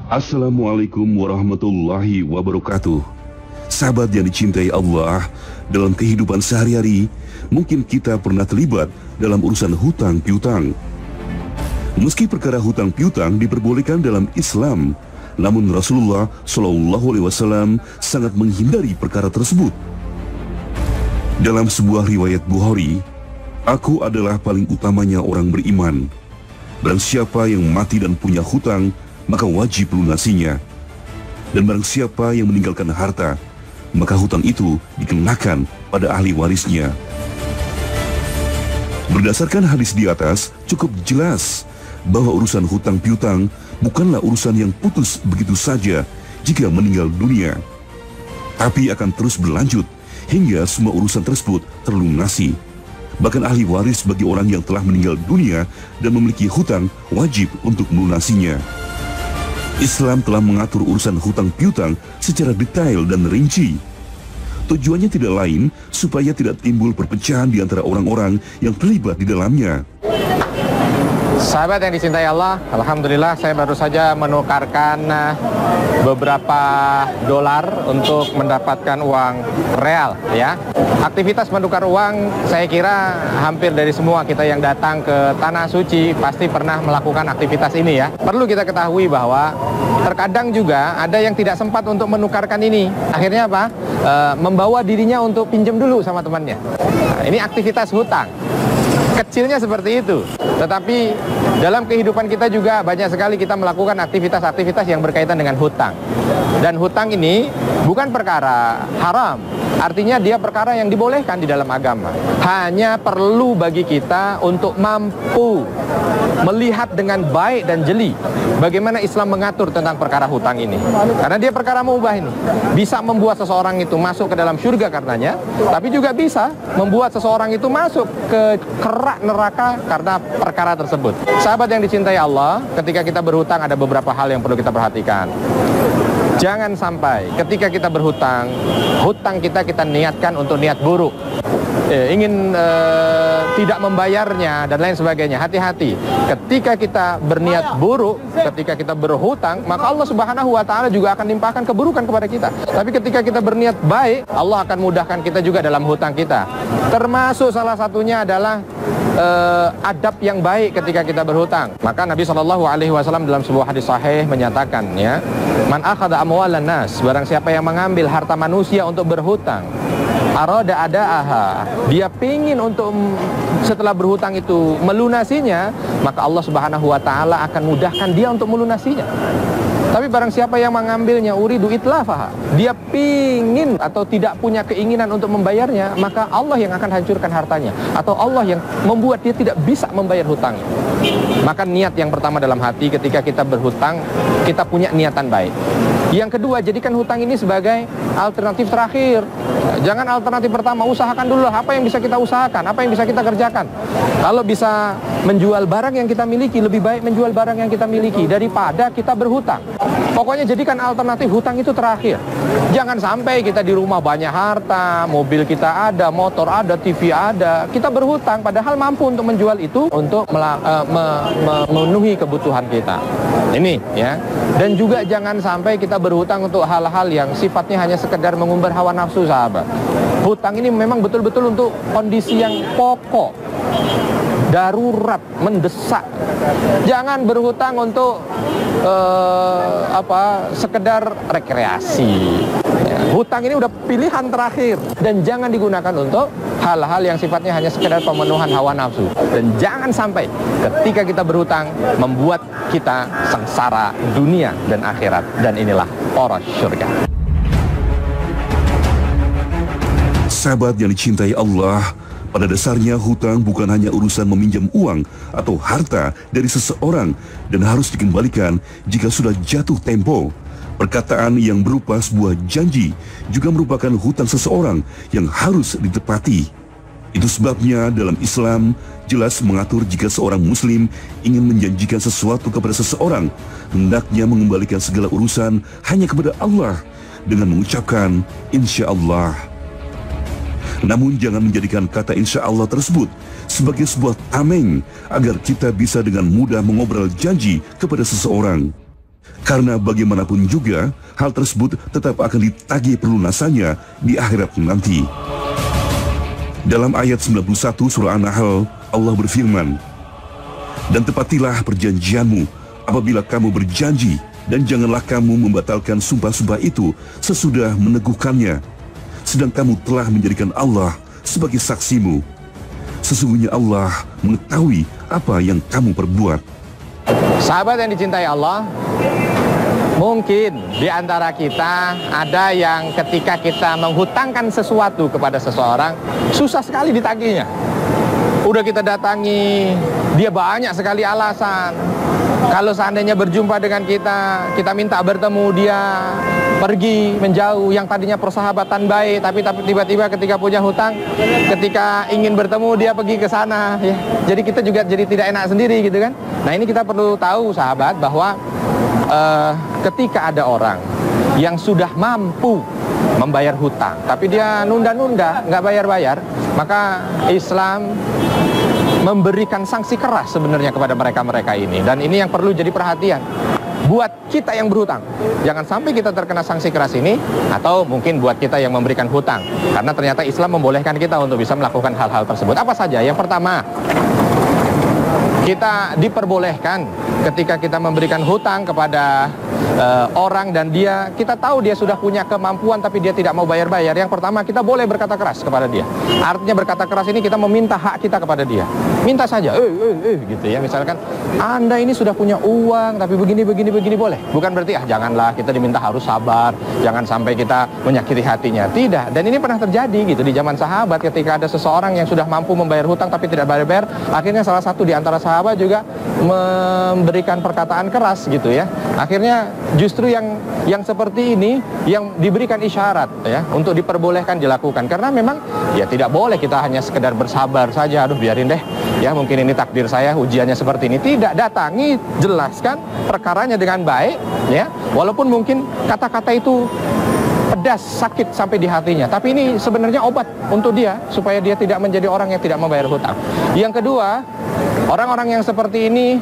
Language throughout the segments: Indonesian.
Assalamualaikum warahmatullahi wabarakatuh. Sahabat yang dicintai Allah, dalam kehidupan sehari-hari, mungkin kita pernah terlibat dalam urusan hutang piutang. Meski perkara hutang piutang diperbolehkan dalam Islam, namun Rasulullah SAW sangat menghindari perkara tersebut. Dalam sebuah riwayat Bukhari, "Aku adalah paling utamanya orang beriman. Barang siapa yang mati dan punya hutang, maka wajib lunasinya. Dan barang siapa yang meninggalkan harta, maka hutang itu dikenakan pada ahli warisnya." Berdasarkan hadis di atas, cukup jelas bahwa urusan hutang piutang bukanlah urusan yang putus begitu saja jika meninggal dunia, tapi akan terus berlanjut hingga semua urusan tersebut terlunasi. Bahkan ahli waris bagi orang yang telah meninggal dunia dan memiliki hutang wajib untuk melunasinya. Islam telah mengatur urusan hutang piutang secara detail dan rinci. Tujuannya tidak lain supaya tidak timbul perpecahan di antara orang-orang yang terlibat di dalamnya. Sahabat yang dicintai Allah, alhamdulillah saya baru saja menukarkan beberapa dolar untuk mendapatkan uang real ya. Aktivitas menukar uang, saya kira hampir dari semua kita yang datang ke Tanah Suci pasti pernah melakukan aktivitas ini ya. Perlu kita ketahui bahwa terkadang juga ada yang tidak sempat untuk menukarkan ini. Akhirnya apa? Membawa dirinya untuk pinjam dulu sama temannya. Nah, ini aktivitas hutang. Kecilnya seperti itu, tetapi dalam kehidupan kita juga banyak sekali kita melakukan aktivitas-aktivitas yang berkaitan dengan hutang. Dan hutang ini bukan perkara haram, artinya dia perkara yang dibolehkan di dalam agama. Hanya perlu bagi kita untuk mampu melihat dengan baik dan jeli bagaimana Islam mengatur tentang perkara hutang ini. Karena dia perkara mubah ini, bisa membuat seseorang itu masuk ke dalam surga karenanya, tapi juga bisa membuat seseorang itu masuk ke kerak neraka karena perkara tersebut. Sahabat yang dicintai Allah, ketika kita berhutang ada beberapa hal yang perlu kita perhatikan. Jangan sampai ketika kita berhutang, hutang kita niatkan untuk niat buruk. Ingin tidak membayarnya dan lain sebagainya. Hati-hati. Ketika kita berniat buruk, ketika kita berhutang, maka Allah Subhanahu wa taala juga akan limpahkan keburukan kepada kita. Tapi ketika kita berniat baik, Allah akan mudahkan kita juga dalam hutang kita. Termasuk salah satunya adalah adab yang baik ketika kita berhutang. Maka Nabi SAW dalam sebuah hadis sahih menyatakan ya, "Man akhadha amwalan nas," barang siapa yang mengambil harta manusia untuk berhutang, arada adaaha, dia pingin untuk setelah berhutang itu melunasinya, maka Allah Subhanahu wa taala akan mudahkan dia untuk melunasinya. Tapi barang siapa yang mengambilnya uridu itlafaha, dia pingin atau tidak punya keinginan untuk membayarnya, maka Allah yang akan hancurkan hartanya, atau Allah yang membuat dia tidak bisa membayar hutangnya. Maka niat yang pertama dalam hati ketika kita berhutang, kita punya niatan baik. Yang kedua, jadikan hutang ini sebagai alternatif terakhir. Jangan alternatif pertama, usahakan dulu apa yang bisa kita usahakan, apa yang bisa kita kerjakan. Kalau bisa menjual barang yang kita miliki, lebih baik menjual barang yang kita miliki daripada kita berhutang. Pokoknya jadikan alternatif hutang itu terakhir. Jangan sampai kita di rumah banyak harta, mobil kita ada, motor ada, TV ada, kita berhutang padahal mampu untuk menjual itu untuk memenuhi kebutuhan kita. Ini ya. Dan juga jangan sampai kita berhutang untuk hal-hal yang sifatnya hanya sekedar mengumbar hawa nafsu, sahabat. Hutang ini memang betul-betul untuk kondisi yang pokok, darurat, mendesak. Jangan berhutang untuk sekedar rekreasi. Ya, hutang ini udah pilihan terakhir dan jangan digunakan untuk hal-hal yang sifatnya hanya sekedar pemenuhan hawa nafsu. Dan jangan sampai ketika kita berhutang membuat kita sengsara dunia dan akhirat, dan inilah poros surga. Sahabat yang dicintai Allah, pada dasarnya hutang bukan hanya urusan meminjam uang atau harta dari seseorang dan harus dikembalikan jika sudah jatuh tempo. Perkataan yang berupa sebuah janji juga merupakan hutang seseorang yang harus ditepati. Itu sebabnya dalam Islam jelas mengatur jika seorang muslim ingin menjanjikan sesuatu kepada seseorang, hendaknya mengembalikan segala urusan hanya kepada Allah dengan mengucapkan insya Allah. Namun jangan menjadikan kata insya Allah tersebut sebagai sebuah tameng agar kita bisa dengan mudah mengobrol janji kepada seseorang. Karena bagaimanapun juga, hal tersebut tetap akan ditagih pelunasannya di akhirat nanti. Dalam ayat 91 surah An-Nahl, Allah berfirman, "Dan tepatilah perjanjianmu apabila kamu berjanji, dan janganlah kamu membatalkan sumpah-sumpah itu sesudah meneguhkannya, sedang kamu telah menjadikan Allah sebagai saksimu. Sesungguhnya Allah mengetahui apa yang kamu perbuat." Sahabat yang dicintai Allah, mungkin di antara kita ada yang ketika kita menghutangkan sesuatu kepada seseorang, susah sekali ditagihnya. Udah kita datangi, dia banyak sekali alasan. Kalau seandainya berjumpa dengan kita minta bertemu, dia pergi menjauh. Yang tadinya persahabatan baik, tapi tiba-tiba ketika punya hutang, ketika ingin bertemu dia pergi ke sana, ya. Jadi kita juga jadi tidak enak sendiri gitu kan. Nah, ini kita perlu tahu sahabat bahwa ketika ada orang yang sudah mampu membayar hutang, tapi dia nunda-nunda, nggak bayar-bayar, maka Islam memberikan sanksi keras sebenarnya kepada mereka-mereka ini. Dan ini yang perlu jadi perhatian buat kita yang berhutang. Jangan sampai kita terkena sanksi keras ini, atau mungkin buat kita yang memberikan hutang. Karena ternyata Islam membolehkan kita untuk bisa melakukan hal-hal tersebut. Apa saja? Yang pertama, kita diperbolehkan ketika kita memberikan hutang kepada orang dan kita tahu dia sudah punya kemampuan tapi dia tidak mau bayar-bayar. Yang pertama, kita boleh berkata keras kepada dia. Artinya berkata keras ini kita meminta hak kita kepada dia. Minta saja, gitu ya. Misalkan, Anda ini sudah punya uang tapi begini boleh. Bukan berarti janganlah, kita diminta harus sabar, jangan sampai kita menyakiti hatinya. Tidak. Dan ini pernah terjadi gitu di zaman sahabat, ketika ada seseorang yang sudah mampu membayar hutang tapi tidak bayar-bayar, akhirnya salah satu di antara sahabat juga memberikan perkataan keras gitu ya. Akhirnya justru yang seperti ini yang diberikan isyarat ya untuk diperbolehkan dilakukan, karena memang ya tidak boleh kita hanya sekedar bersabar saja, aduh biarin deh ya, mungkin ini takdir saya, ujiannya seperti ini. Tidak, datangi, jelaskan perkaranya dengan baik ya, walaupun mungkin kata-kata itu pedas, sakit sampai di hatinya, tapi ini sebenarnya obat untuk dia supaya dia tidak menjadi orang yang tidak membayar hutang. Yang kedua, orang-orang yang seperti ini,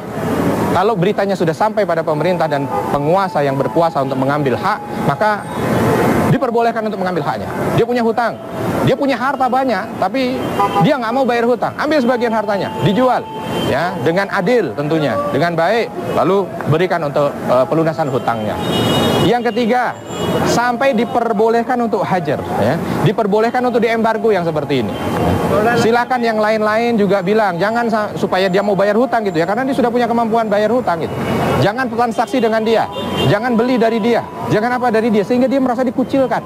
kalau beritanya sudah sampai pada pemerintah dan penguasa yang berkuasa untuk mengambil hak, maka diperbolehkan untuk mengambil haknya. Dia punya hutang, dia punya harta banyak, tapi dia nggak mau bayar hutang. Ambil sebagian hartanya, dijual, ya, dengan adil tentunya, dengan baik, lalu berikan untuk pelunasan hutangnya. Yang ketiga, sampai diperbolehkan untuk hajar, ya, diperbolehkan untuk diembargo yang seperti ini. Silakan yang lain-lain juga bilang, jangan supaya dia mau bayar hutang gitu ya, karena dia sudah punya kemampuan bayar hutang gitu. Jangan transaksi dengan dia, jangan beli dari dia, jangan apa dari dia, sehingga dia merasa dikucilkan.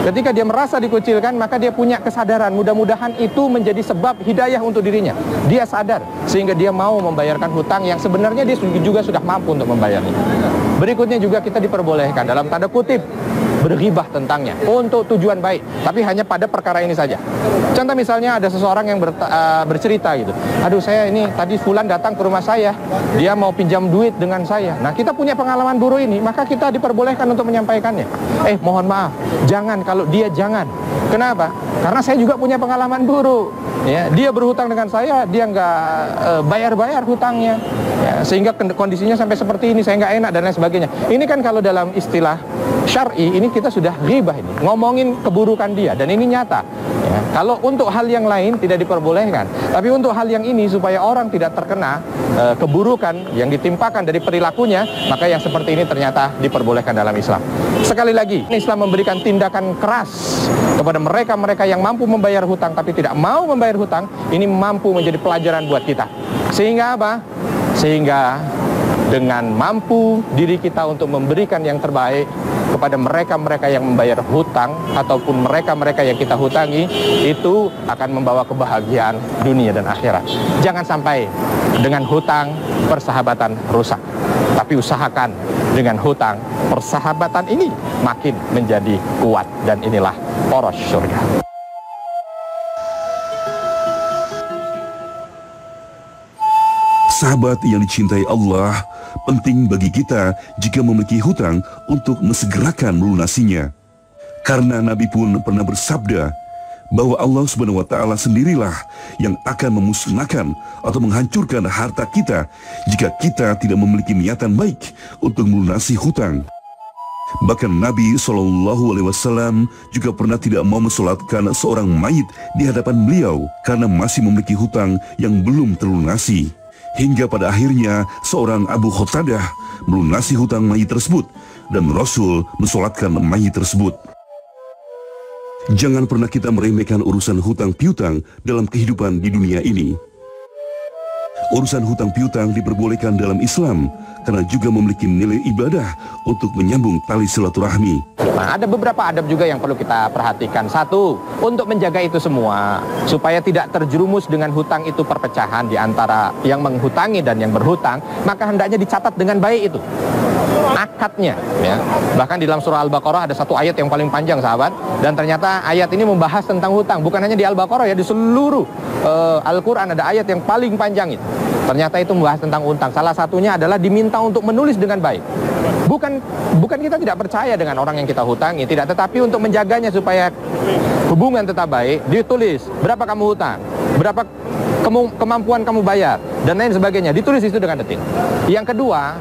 Ketika dia merasa dikucilkan, maka dia punya kesadaran, mudah-mudahan itu menjadi sebab hidayah untuk dirinya. Dia sadar, sehingga dia mau membayarkan hutang yang sebenarnya dia juga sudah mampu untuk membayarnya. Berikutnya juga kita diperbolehkan dalam tanda kutip berghibah tentangnya untuk tujuan baik, tapi hanya pada perkara ini saja. Contoh misalnya ada seseorang yang bercerita gitu, aduh saya ini tadi fulan datang ke rumah saya, dia mau pinjam duit dengan saya. Nah, kita punya pengalaman buruk ini, maka kita diperbolehkan untuk menyampaikannya. Mohon maaf, jangan, kalau dia jangan. Kenapa? Karena saya juga punya pengalaman buruk. Ya, dia berhutang dengan saya, dia nggak bayar-bayar hutangnya, ya, sehingga kondisinya sampai seperti ini, saya nggak enak dan lain sebagainya. Ini kan kalau dalam istilah syar'i, ini kita sudah ghibah ini, ngomongin keburukan dia, dan ini nyata. Ya, kalau untuk hal yang lain tidak diperbolehkan, tapi untuk hal yang ini supaya orang tidak terkena keburukan yang ditimpakan dari perilakunya, maka yang seperti ini ternyata diperbolehkan dalam Islam. Sekali lagi, Islam memberikan tindakan keras kepada mereka-mereka yang mampu membayar hutang tapi tidak mau membayar hutang. Ini mampu menjadi pelajaran buat kita. Sehingga apa? Sehingga dengan mampu diri kita untuk memberikan yang terbaik kepada mereka-mereka yang membayar hutang ataupun mereka-mereka yang kita hutangi, itu akan membawa kebahagiaan dunia dan akhirat. Jangan sampai dengan hutang persahabatan rusak, tapi usahakan dengan hutang persahabatan ini makin menjadi kuat, dan inilah poros surga. Sahabat yang dicintai Allah, penting bagi kita jika memiliki hutang untuk mensegerakan melunasinya. Karena Nabi pun pernah bersabda, bahwa Allah Subhanahu wa Ta'ala sendirilah yang akan memusnahkan atau menghancurkan harta kita jika kita tidak memiliki niatan baik untuk melunasi hutang. Bahkan Nabi SAW juga pernah tidak mau mensolatkan seorang mayit di hadapan beliau karena masih memiliki hutang yang belum terlunasi. Hingga pada akhirnya seorang Abu Qatadah melunasi hutang mayit tersebut dan Rasul mensolatkan mayit tersebut. Jangan pernah kita meremehkan urusan hutang piutang dalam kehidupan di dunia ini. Urusan hutang piutang diperbolehkan dalam Islam karena juga memiliki nilai ibadah untuk menyambung tali silaturahmi. Nah, ada beberapa adab juga yang perlu kita perhatikan. Satu, untuk menjaga itu semua supaya tidak terjerumus dengan hutang itu perpecahan di antara yang menghutangi dan yang berhutang, maka hendaknya dicatat dengan baik itu akadnya, ya. Bahkan di dalam surah Al-Baqarah ada satu ayat yang paling panjang, sahabat, dan ternyata ayat ini membahas tentang hutang. Bukan hanya di Al-Baqarah, ya, di seluruh Al-Quran ada ayat yang paling panjang itu. Ternyata itu membahas tentang hutang. Salah satunya adalah diminta untuk menulis dengan baik. Bukan kita tidak percaya dengan orang yang kita hutangi, tidak, tetapi untuk menjaganya supaya hubungan tetap baik, ditulis berapa kamu hutang, berapa kemampuan kamu bayar, dan lain sebagainya. Ditulis itu dengan detil. Yang kedua,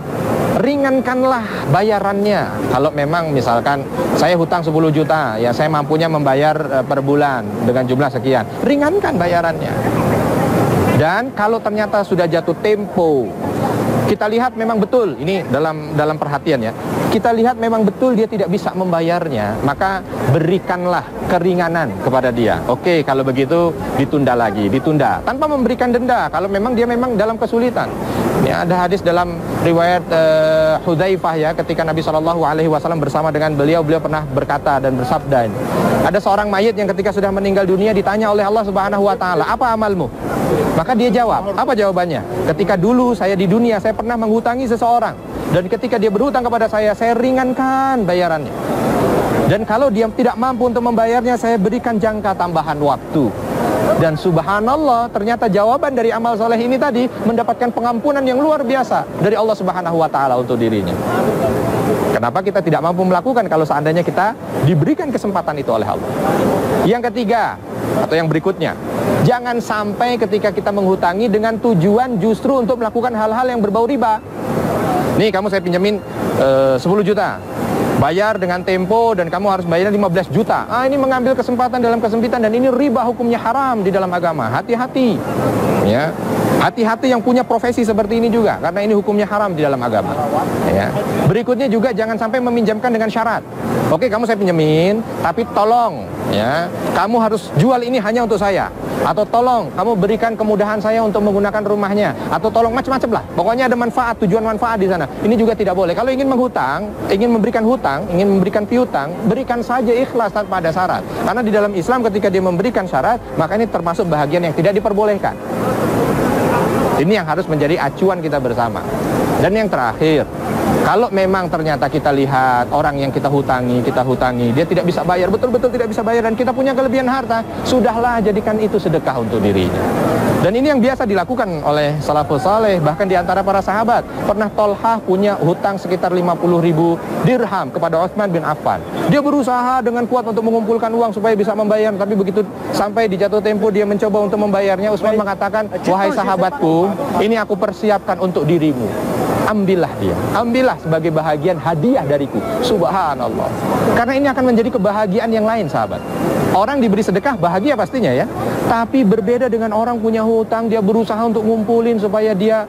ringankanlah bayarannya. Kalau memang misalkan saya hutang 10 juta, ya saya mampunya membayar per bulan dengan jumlah sekian, ringankan bayarannya. Dan kalau ternyata sudah jatuh tempo, kita lihat memang betul, ini dalam perhatian ya, kita lihat memang betul dia tidak bisa membayarnya, maka berikanlah keringanan kepada dia. Oke, kalau begitu ditunda lagi, ditunda tanpa memberikan denda kalau memang dia memang dalam kesulitan. Ya, ada hadis dalam riwayat Hudzaifah, ya, ketika Nabi SAW bersama dengan beliau pernah berkata dan bersabda, ada seorang mayit yang ketika sudah meninggal dunia ditanya oleh Allah Subhanahu wa Ta'ala, apa amalmu? Maka dia jawab, apa jawabannya? Ketika dulu saya di dunia, saya pernah menghutangi seseorang, dan ketika dia berhutang kepada saya ringankan bayarannya. Dan kalau dia tidak mampu untuk membayarnya, saya berikan jangka tambahan waktu. Dan subhanallah, ternyata jawaban dari amal soleh ini tadi mendapatkan pengampunan yang luar biasa dari Allah Subhanahu wa Ta'ala untuk dirinya. Kenapa kita tidak mampu melakukan kalau seandainya kita diberikan kesempatan itu oleh Allah? Yang ketiga, atau yang berikutnya, jangan sampai ketika kita menghutangi dengan tujuan justru untuk melakukan hal-hal yang berbau riba. Nih, kamu saya pinjamin 10 juta, bayar dengan tempo, dan kamu harus bayar 15 juta. Ini mengambil kesempatan dalam kesempitan, dan ini riba, hukumnya haram di dalam agama. Hati-hati, ya. Hati-hati yang punya profesi seperti ini juga, karena ini hukumnya haram di dalam agama, ya. Berikutnya juga jangan sampai meminjamkan dengan syarat. Oke, kamu saya pinjemin, tapi tolong, ya, kamu harus jual ini hanya untuk saya, atau tolong kamu berikan kemudahan saya untuk menggunakan rumahnya, atau tolong macam-macam lah. Pokoknya ada manfaat, tujuan manfaat di sana. Ini juga tidak boleh. Kalau ingin menghutang, ingin memberikan hutang, ingin memberikan piutang, berikan saja ikhlas tanpa ada syarat. Karena di dalam Islam ketika dia memberikan syarat, maka ini termasuk bahagian yang tidak diperbolehkan. Ini yang harus menjadi acuan kita bersama. Dan yang terakhir, kalau memang ternyata kita lihat orang yang kita hutangi, dia tidak bisa bayar, betul-betul tidak bisa bayar, dan kita punya kelebihan harta, sudahlah, jadikan itu sedekah untuk dirinya. Dan ini yang biasa dilakukan oleh salafus saleh, bahkan di antara para sahabat. Pernah Tolhah punya hutang sekitar 50.000 dirham kepada Utsman bin Affan. Dia berusaha dengan kuat untuk mengumpulkan uang supaya bisa membayar, tapi begitu sampai di jatuh tempo dia mencoba untuk membayarnya, Utsman mengatakan, wahai sahabatku, ini aku persiapkan untuk dirimu. Ambillah dia, ambillah sebagai bahagian hadiah dariku. Subhanallah. Karena ini akan menjadi kebahagiaan yang lain, sahabat. Orang diberi sedekah bahagia pastinya, ya. Tapi berbeda dengan orang punya hutang, dia berusaha untuk ngumpulin supaya dia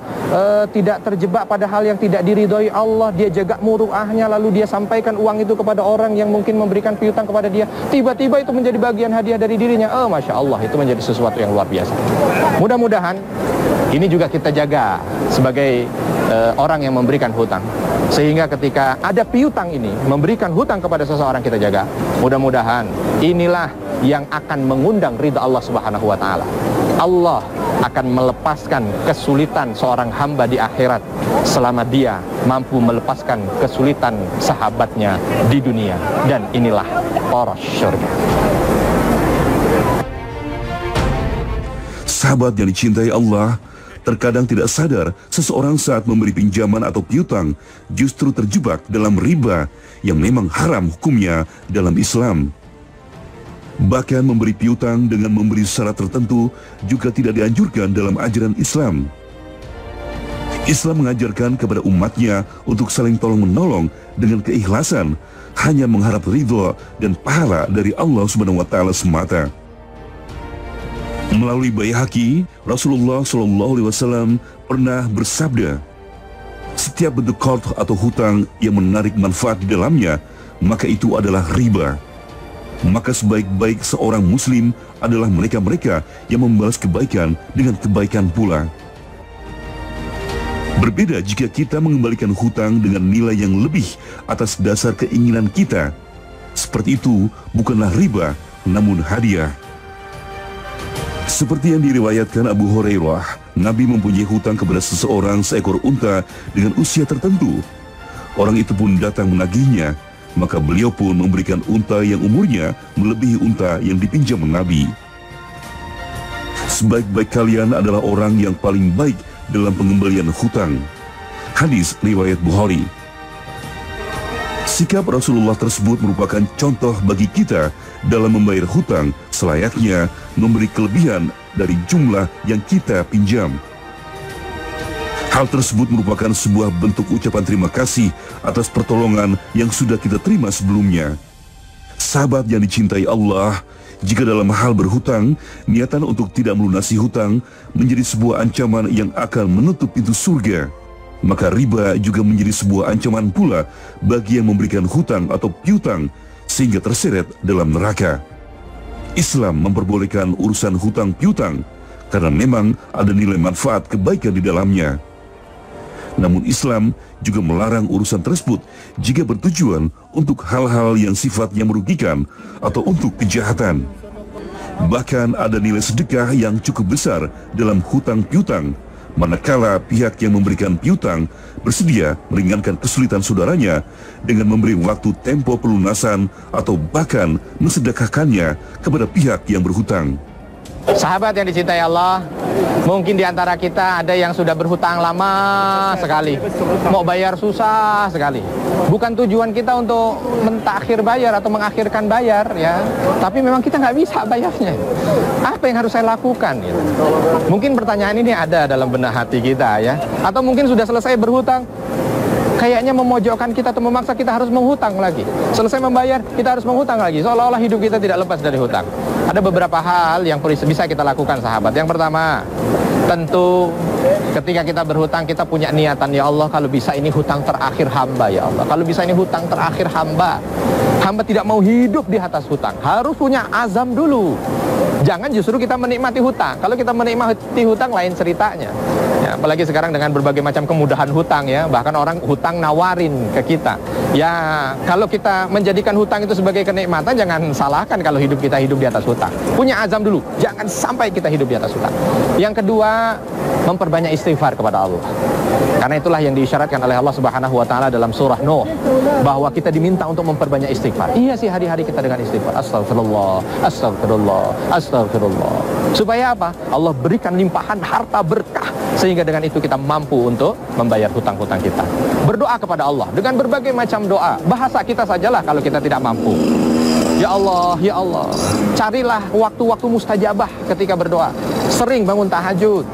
tidak terjebak pada hal yang tidak diridhoi Allah. Dia jaga muruahnya, lalu dia sampaikan uang itu kepada orang yang mungkin memberikan piutang kepada dia. Tiba-tiba itu menjadi bagian hadiah dari dirinya. Masya Allah, itu menjadi sesuatu yang luar biasa. Mudah-mudahan ini juga kita jaga sebagai orang yang memberikan hutang, sehingga ketika ada piutang ini, memberikan hutang kepada seseorang, kita jaga. Mudah-mudahan inilah yang akan mengundang ridha Allah Subhanahu wa Ta'ala. Allah akan melepaskan kesulitan seorang hamba di akhirat selama dia mampu melepaskan kesulitan sahabatnya di dunia. Dan inilah poros syurga. Sahabat yang dicintai Allah, terkadang tidak sadar seseorang saat memberi pinjaman atau piutang justru terjebak dalam riba yang memang haram hukumnya dalam Islam. Bahkan memberi piutang dengan memberi syarat tertentu juga tidak dianjurkan dalam ajaran Islam. Islam mengajarkan kepada umatnya untuk saling tolong-menolong dengan keikhlasan, hanya mengharap ridho dan pahala dari Allah Subhanahu wa Ta'ala semata. Melalui Baihaqi, Rasulullah SAW pernah bersabda, setiap bentuk qard atau hutang yang menarik manfaat di dalamnya, maka itu adalah riba. Maka sebaik-baik seorang muslim adalah mereka-mereka yang membalas kebaikan dengan kebaikan pula. Berbeda jika kita mengembalikan hutang dengan nilai yang lebih atas dasar keinginan kita. Seperti itu bukanlah riba, namun hadiah. Seperti yang diriwayatkan Abu Hurairah, Nabi mempunyai hutang kepada seseorang seekor unta dengan usia tertentu. Orang itu pun datang menagihnya, maka beliau pun memberikan unta yang umurnya melebihi unta yang dipinjam Nabi. Sebaik-baik kalian adalah orang yang paling baik dalam pengembalian hutang. Hadis riwayat Bukhari. Sikap Rasulullah tersebut merupakan contoh bagi kita dalam membayar hutang, selayaknya memberi kelebihan dari jumlah yang kita pinjam. Hal tersebut merupakan sebuah bentuk ucapan terima kasih atas pertolongan yang sudah kita terima sebelumnya. Sahabat yang dicintai Allah, jika dalam hal berhutang, niatan untuk tidak melunasi hutang menjadi sebuah ancaman yang akan menutup pintu surga, maka riba juga menjadi sebuah ancaman pula bagi yang memberikan hutang atau piutang sehingga terseret dalam neraka. Islam memperbolehkan urusan hutang piutang karena memang ada nilai manfaat kebaikan di dalamnya. Namun Islam juga melarang urusan tersebut jika bertujuan untuk hal-hal yang sifatnya merugikan atau untuk kejahatan. Bahkan ada nilai sedekah yang cukup besar dalam hutang piutang, manakala pihak yang memberikan piutang bersedia meringankan kesulitan saudaranya dengan memberi waktu tempo pelunasan atau bahkan mensedekahkannya kepada pihak yang berhutang. Sahabat yang dicintai Allah, mungkin di antara kita ada yang sudah berhutang lama sekali, mau bayar susah sekali. Bukan tujuan kita untuk mentakhir bayar atau mengakhirkan bayar, ya. Tapi memang kita nggak bisa bayarnya. Apa yang harus saya lakukan? Gitu. Mungkin pertanyaan ini ada dalam benak hati kita, ya. Atau mungkin sudah selesai berhutang, kayaknya memojokkan kita atau memaksa kita harus menghutang lagi. Selesai membayar, kita harus menghutang lagi. Seolah-olah hidup kita tidak lepas dari hutang. Ada beberapa hal yang bisa kita lakukan, sahabat. Yang pertama, tentu ketika kita berhutang, kita punya niatan, ya Allah, kalau bisa ini hutang terakhir hamba, ya Allah. Kalau bisa ini hutang terakhir hamba. Hamba tidak mau hidup di atas hutang. Harus punya azam dulu. Jangan justru kita menikmati hutang. Kalau kita menikmati hutang, lain ceritanya. Ya, apalagi sekarang dengan berbagai macam kemudahan hutang, ya. Bahkan orang hutang nawarin ke kita. Ya, kalau kita menjadikan hutang itu sebagai kenikmatan, jangan salahkan kalau hidup kita hidup di atas hutang. Punya azam dulu. Jangan sampai kita hidup di atas hutang. Yang kedua, memperbanyak istighfar kepada Allah. Karena itulah yang diisyaratkan oleh Allah Subhanahu wa Ta'ala dalam surah Nuh, bahwa kita diminta untuk memperbanyak istighfar. Iya sih, hari-hari kita dengan istighfar. Astagfirullah, astagfirullah, astagfirullah. Supaya apa? Allah berikan limpahan harta berkah, sehingga dengan itu kita mampu untuk membayar hutang-hutang kita. Berdoa kepada Allah dengan berbagai macam doa. Bahasa kita sajalah kalau kita tidak mampu. Ya Allah, ya Allah, carilah waktu-waktu mustajabah ketika berdoa. Sering bangun tahajud,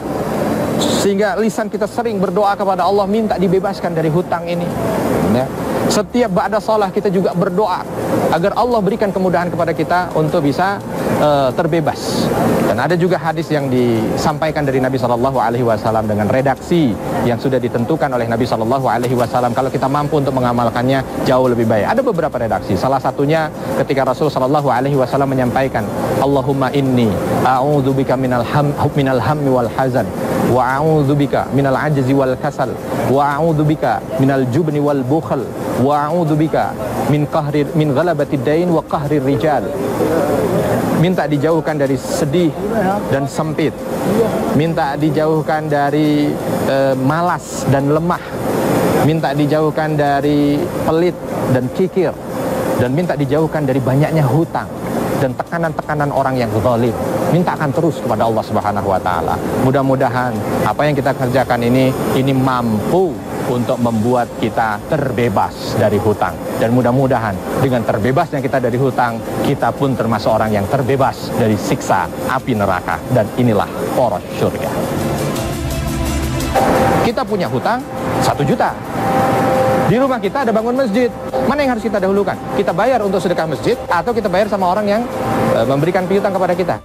sehingga lisan kita sering berdoa kepada Allah, minta dibebaskan dari hutang ini, ya. Setiap ba'da shalah kita juga berdoa agar Allah berikan kemudahan kepada kita untuk bisa terbebas. Dan ada juga hadis yang disampaikan dari Nabi SAW dengan redaksi yang sudah ditentukan oleh Nabi SAW. Kalau kita mampu untuk mengamalkannya, jauh lebih baik. Ada beberapa redaksi. Salah satunya ketika Rasul SAW menyampaikan, Allahumma inni a'udzubika minal hammi wal hazan, wa a'udzubika minal ajzi wal kasal, wa a'udzubika minal jubni wal bukhl, wa a'udzubika min ghalabatid dain wa qahrir rijal. Minta dijauhkan dari sedih dan sempit, minta dijauhkan dari malas dan lemah, minta dijauhkan dari pelit dan kikir, dan minta dijauhkan dari banyaknya hutang dan tekanan-tekanan orang yang zalim. Mintakan terus kepada Allah Subhanahu wa Ta'ala. Mudah-mudahan apa yang kita kerjakan ini mampu untuk membuat kita terbebas dari hutang. Dan mudah-mudahan dengan terbebasnya kita dari hutang, kita pun termasuk orang yang terbebas dari siksa api neraka. Dan inilah poros surga. Kita punya hutang 1 juta. Di rumah kita ada bangun masjid. Mana yang harus kita dahulukan? Kita bayar untuk sedekah masjid atau kita bayar sama orang yang memberikan piutang kepada kita?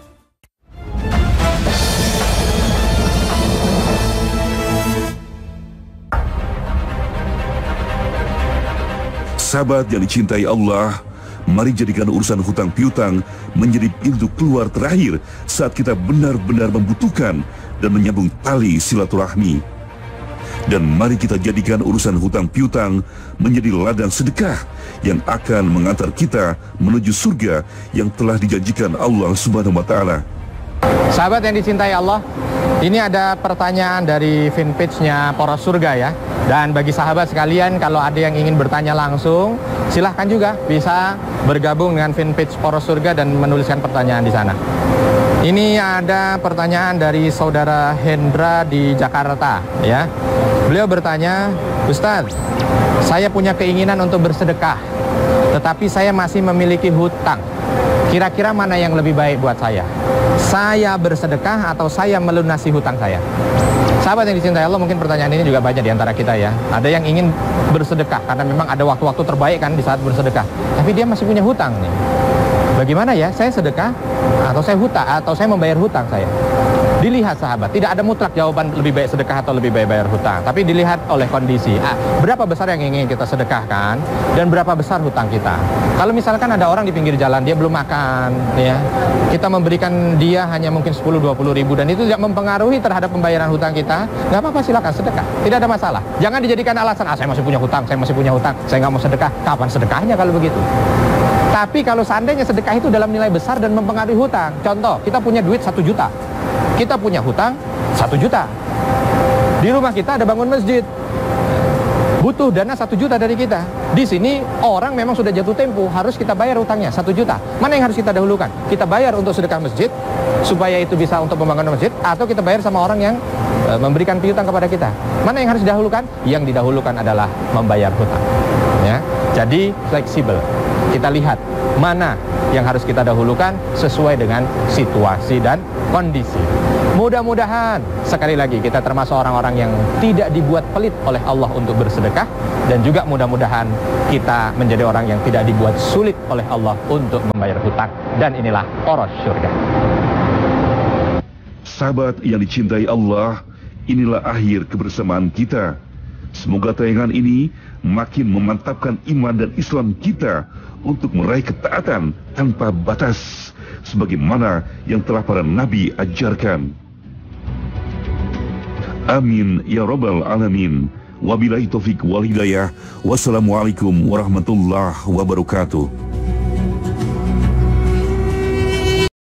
Sahabat yang dicintai Allah, mari jadikan urusan hutang piutang menjadi pintu keluar terakhir saat kita benar-benar membutuhkan dan menyambung tali silaturahmi. Dan mari kita jadikan urusan hutang piutang menjadi ladang sedekah yang akan mengantar kita menuju surga yang telah dijanjikan Allah Subhanahu wa Ta'ala. Sahabat yang dicintai Allah, ini ada pertanyaan dari fanpage-nya Poros Surga ya. Dan bagi sahabat sekalian, kalau ada yang ingin bertanya langsung, silahkan juga bisa bergabung dengan fanpage Poros Surga dan menuliskan pertanyaan di sana. Ini ada pertanyaan dari saudara Hendra di Jakarta ya. Beliau bertanya, Ustadz, saya punya keinginan untuk bersedekah, tetapi saya masih memiliki hutang. Kira-kira mana yang lebih baik buat saya? Saya bersedekah atau saya melunasi hutang saya? Sahabat yang dicintai Allah, mungkin pertanyaan ini juga banyak di antara kita ya. Ada yang ingin bersedekah karena memang ada waktu-waktu terbaik kan di saat bersedekah. Tapi dia masih punya hutang nih. Bagaimana ya? Saya sedekah atau saya hutang atau saya membayar hutang saya? Dilihat sahabat, tidak ada mutlak jawaban lebih baik sedekah atau lebih baik bayar hutang. Tapi dilihat oleh kondisi, berapa besar yang ingin kita sedekahkan dan berapa besar hutang kita. Kalau misalkan ada orang di pinggir jalan, dia belum makan, ya, kita memberikan dia hanya mungkin 10-20 ribu dan itu tidak mempengaruhi terhadap pembayaran hutang kita, nggak apa-apa, silakan sedekah, tidak ada masalah. Jangan dijadikan alasan, saya masih punya hutang, saya nggak mau sedekah. Kapan sedekahnya kalau begitu? Tapi kalau seandainya sedekah itu dalam nilai besar dan mempengaruhi hutang, contoh, kita punya duit 1 juta. Kita punya hutang 1 juta. Di rumah kita ada bangun masjid. Butuh dana 1 juta dari kita. Di sini orang memang sudah jatuh tempo, harus kita bayar hutangnya 1 juta. Mana yang harus kita dahulukan? Kita bayar untuk sedekah masjid supaya itu bisa untuk pembangunan masjid, atau kita bayar sama orang yang memberikan piutang kepada kita? Mana yang harus didahulukan? Yang didahulukan adalah membayar hutang. Ya. Jadi fleksibel. Kita lihat mana yang harus kita dahulukan sesuai dengan situasi dan kondisi. Mudah-mudahan sekali lagi kita termasuk orang-orang yang tidak dibuat pelit oleh Allah untuk bersedekah, dan juga mudah-mudahan kita menjadi orang yang tidak dibuat sulit oleh Allah untuk membayar hutang. Dan inilah poros surga. Sahabat yang dicintai Allah, inilah akhir kebersamaan kita. Semoga tayangan ini makin memantapkan iman dan Islam kita untuk meraih ketaatan tanpa batas, sebagaimana yang telah para nabi ajarkan. Amin ya rabbal alamin. Wabillahi taufik wal hidayah. Wassalamualaikum warahmatullahi wabarakatuh.